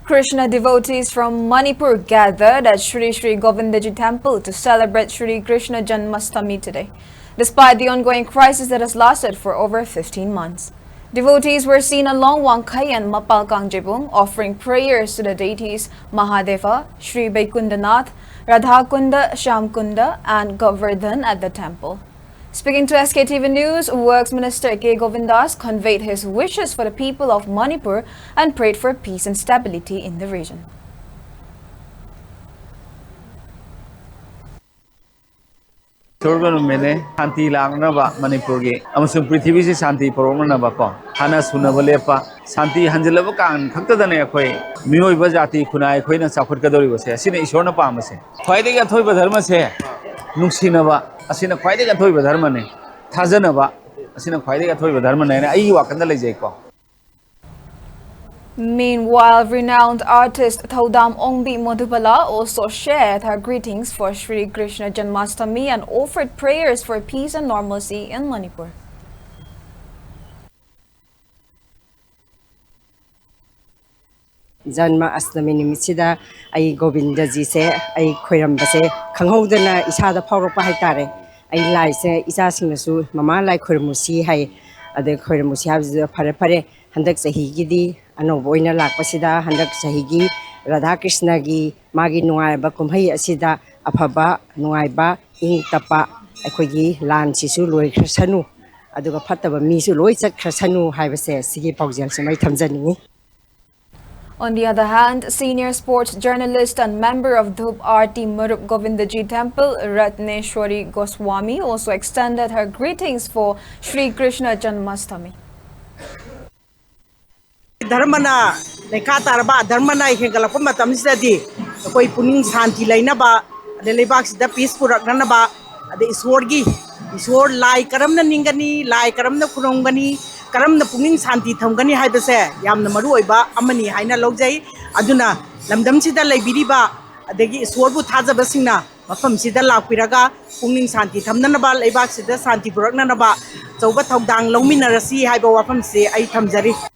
Krishna devotees from Manipur gathered at Sri Sri Govindaji temple to celebrate Sri Krishna Janmashtami today, despite the ongoing crisis that has lasted for over 15 months. Devotees were seen along Wangkai and Mapal Kangjebung offering prayers to the deities Mahadeva, Sri Vaikundanath, Radhakunda, Shamkunda and Govardhan at the temple. Speaking to SKTV News, Works Minister K. Govindas conveyed his wishes for the people of Manipur and prayed for peace and stability in the region. Shanti Langnaba Manipuri, Amasum Prithvi Shanti Poromanabako, Hana Sunavalepa, Santi Hanjelabakan, Kaktadanakoi, Mio Vajati, Kunai, Queen and Sakurkadori was here, Sina Ishona Pamase. Fighting at Toy Dharmase, Nuxinava, Asina fighting at Toy Dharmane, Tazanava, Asina fighting at Toy Dharmane, Ayuak and the Lejeko. Meanwhile, renowned artist Thaudam Ongbi Madhubala also shared her greetings for Sri Krishna Janmashtami and offered prayers for peace and normalcy in Manipur. Janmashtami nimisida ai Govinda ji se ai khoiramba se khanghodana isada phawrokpa haitare ai lai se isa singnasu mama lai khoirmusi hai ade khoirmusi habju phare phare handak sahi gidi anobo oina lakpasida handak sahi gi Radha Krishna gi magi nungaiba kumhai asida afaba nungaiba ing tapa aikhoigi lan sisu loi khasanu aduga phattaba mi su loi chak khasanu haibase sigi paujal semai thamjani. On the other hand, senior sports journalist and member of Dhub Aarti Marup Govindaji Temple, Ratneshwari Goswami, also extended her greetings for Sri Krishna Janmashtami. Dharmana, Nekataraba, Dharmana, Hegalapuma Tamsadi, Koi Puning Santi Lainaba, the Lebax, the Peace Puranaba, the Isworgi, Isword Lai Karamna Ningani, Lai Karamna Kurongani. Karam na punging santi thamgani haibase yamna maru oiba amani haina logjai aduna lamdam sida leibiriba adegi isworbu thajaba singna mafam sida lakpiraga punging santi thamnanaba leibak sida santi puraknanaba chauba thaudang longminarasi haiba wafam se ai thamjari.